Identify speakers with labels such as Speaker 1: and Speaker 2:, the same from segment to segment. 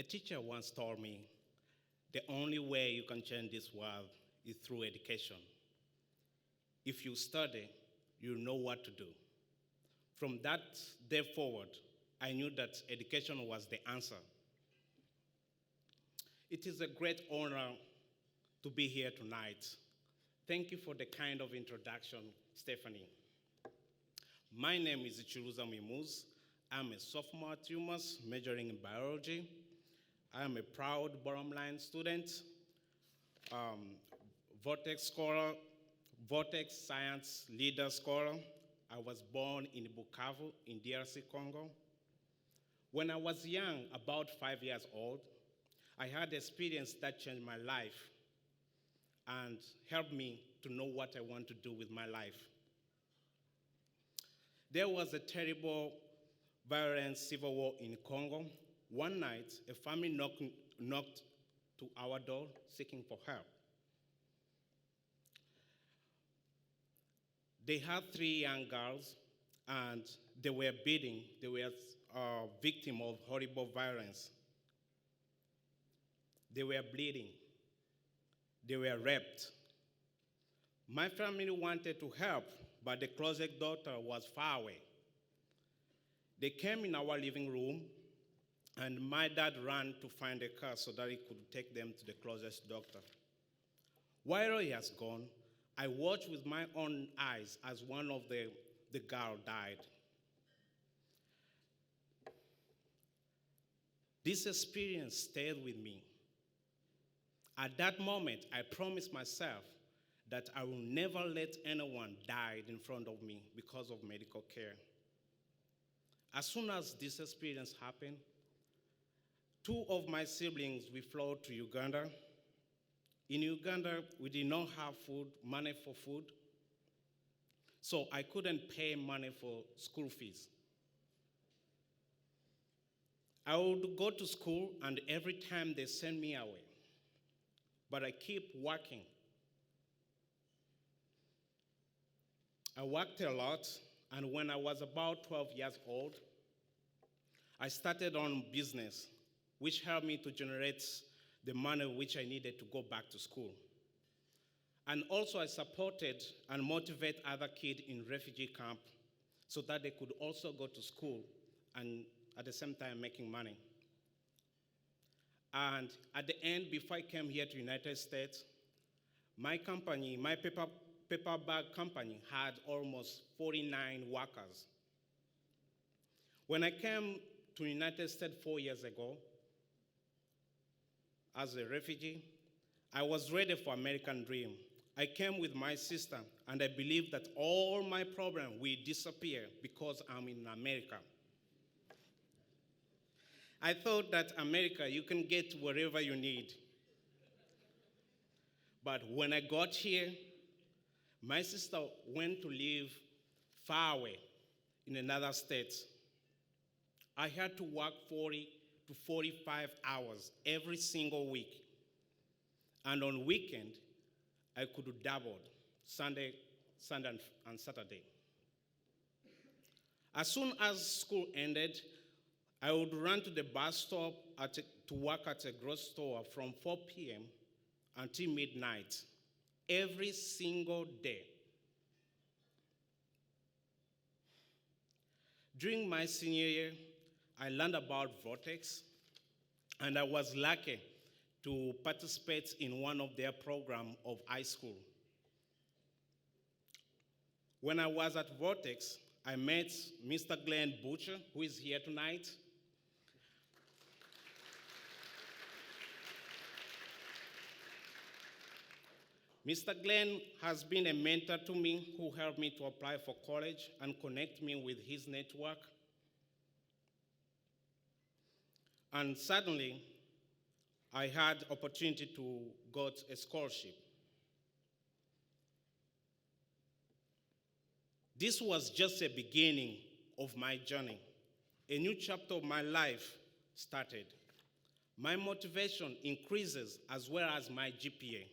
Speaker 1: A teacher once told me, the only way you can change this world is through education. If you study, you know what to do. From that day forward, I knew that education was the answer. It is a great honor to be here tonight. Thank you for the kind of introduction, Stephanie. My name is Chiruza Muhimuzi. I'm a sophomore at UMass, majoring in biology. I am a proud bottom line student, Vertex scholar, Vertex Science Leader Scholar. I was born in Bukavu in DRC Congo. When I was young, about 5 years old, I had an experience that changed my life and helped me to know what I want to do with my life. There was a terrible, violent civil war in Congo. One night, a family knocked to our door seeking for help. They had 3 young girls, and they were beaten. They were victims of horrible violence. They were bleeding. They were raped. My family wanted to help, but the closet doctor was far away. They came in our living room, and my dad ran to find a car so that he could take them to the closest doctor. While he has gone, I watched with my own eyes as one of the girls died. This experience stayed with me. At that moment, I promised myself that I will never let anyone die in front of me because of medical care. As soon as this experience happened, 2 of my siblings, we flew to Uganda. In Uganda, we did not have money for food, so I couldn't pay money for school fees. I would go to school, and every time they send me away, but I keep working. I worked a lot, and when I was about 12 years old, I started on business, which helped me to generate the money which I needed to go back to school. And also I supported and motivated other kids in refugee camp so that they could also go to school and at the same time making money. And at the end, before I came here to the United States, my company, my paper bag company had almost 49 workers. When I came to the United States 4 years ago, as a refugee, I was ready for American dream. I came with my sister, and I believed that all my problems will disappear because I'm in America. I thought that America, you can get whatever you need. But when I got here, my sister went to live far away in another state. I had to work 40 to 45 hours every single week. And on weekend, I could double, Sunday and Saturday. As soon as school ended, I would run to the bus stop to work at a grocery store from 4 p.m. until midnight, every single day. During my senior year, I learned about Vertex, and I was lucky to participate in one of their programs of high school. When I was at Vertex, I met Mr. Glenn Butcher, who is here tonight. Mr. Glenn has been a mentor to me who helped me to apply for college and connect me with his network. And suddenly, I had opportunity to get a scholarship. This was just a beginning of my journey. A new chapter of my life started. My motivation increases as well as my GPA.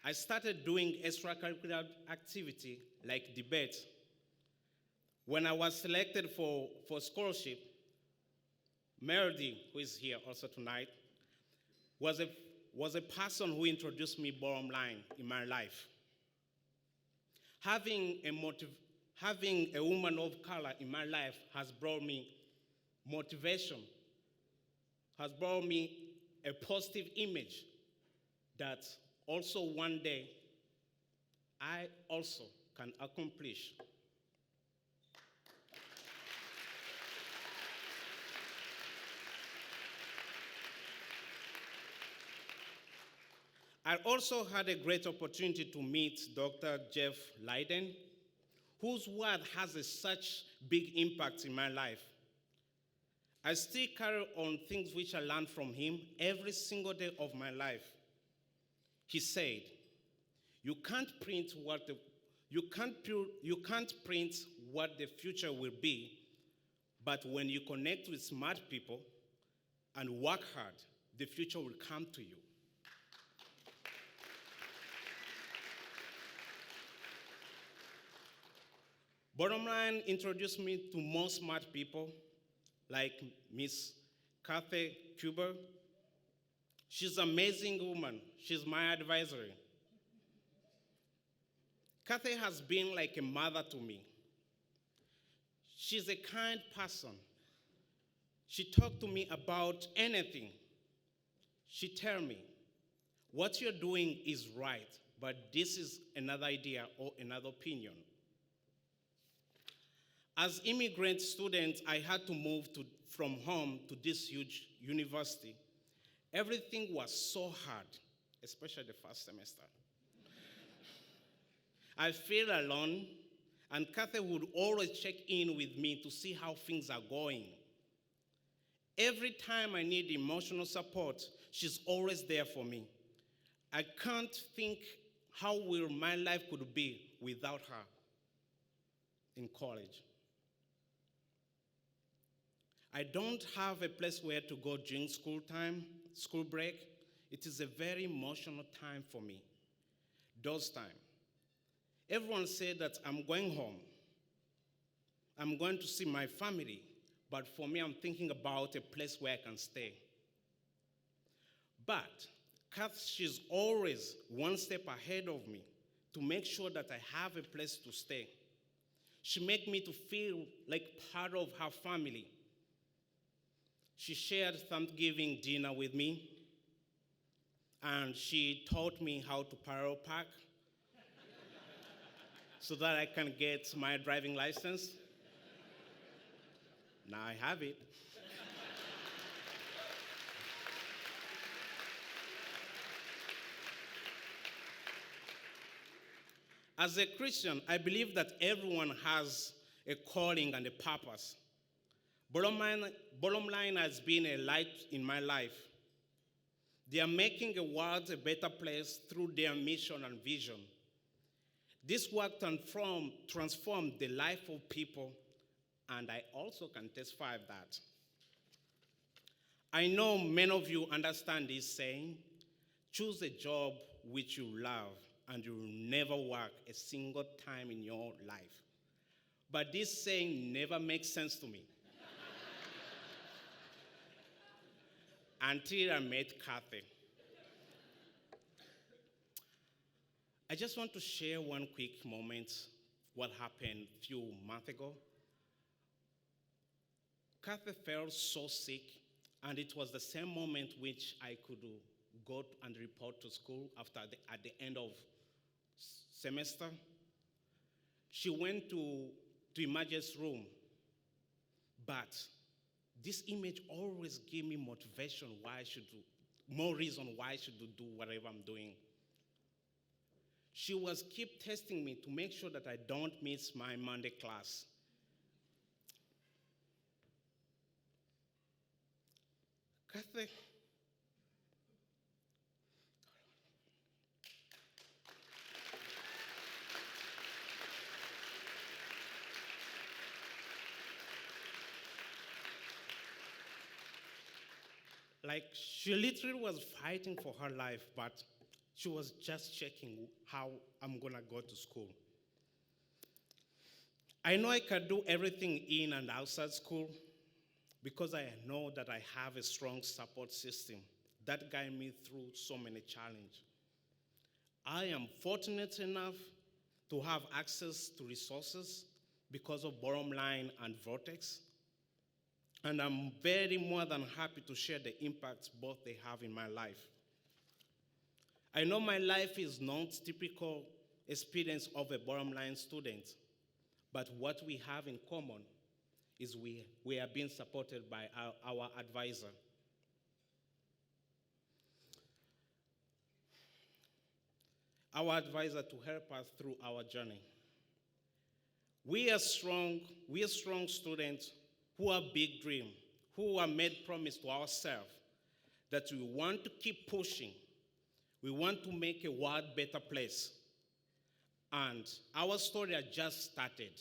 Speaker 1: I started doing extracurricular activity like debate. When I was selected for scholarship, Meredith, who is here also tonight, was a person who introduced me bottom line in my life. Having a woman of color in my life has brought me motivation, has brought me a positive image that also one day I also can accomplish. I also had a great opportunity to meet Dr. Jeff Leiden, whose word has such big impact in my life. I still carry on things which I learned from him every single day of my life. He said, you can't print what the future will be, but when you connect with smart people and work hard, the future will come to you. Bottom line introduced me to more smart people like Miss Kathy Kuber. She's an amazing woman. She's my advisor. Kathy has been like a mother to me. She's a kind person. She talked to me about anything. She tell me, what you're doing is right, but this is another idea or another opinion. As immigrant students, I had to move from home to this huge university. Everything was so hard, especially the first semester. I felt alone, and Kathy would always check in with me to see how things are going. Every time I need emotional support, she's always there for me. I can't think how will my life could be without her in college. I don't have a place where to go during school break. It is a very emotional time for me. Those times. Everyone said that I'm going home. I'm going to see my family. But for me, I'm thinking about a place where I can stay. But Kath, she's always one step ahead of me to make sure that I have a place to stay. She made me to feel like part of her family. She shared Thanksgiving dinner with me, and she taught me how to parallel park so that I can get my driving license. Now I have it. As a Christian, I believe that everyone has a calling and a purpose. Bottom line has been a light in my life. They are making the world a better place through their mission and vision. This work transformed the life of people, and I also can testify of that. I know many of you understand this saying, choose a job which you love, and you will never work a single time in your life. But this saying never makes sense to me. Until I met Kathy. I just want to share one quick moment, what happened a few months ago. Kathy felt so sick, and it was the same moment which I could go and report to school at the end of semester. She went to emergency room, but this image always gave me motivation more reason why I should do whatever I'm doing. She was keep testing me to make sure that I don't miss my Monday class. Kathy, like she literally was fighting for her life, but She was just checking how I'm gonna go to school. I know I can do everything in and outside school because I know that I have a strong support system that guide me through so many challenges. I am fortunate enough to have access to resources because of Bottom Line and Vertex, and I'm very more than happy to share the impacts both they have in my life. I know my life is not typical experience of a Bottom Line student, but what we have in common is we are being supported by our advisor. Our advisor to help us through our journey. We are strong students who have big dream, who have made promise to ourselves that we want to keep pushing. We want to make a world better place. And our story has just started.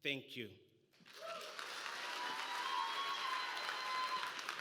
Speaker 1: Thank you.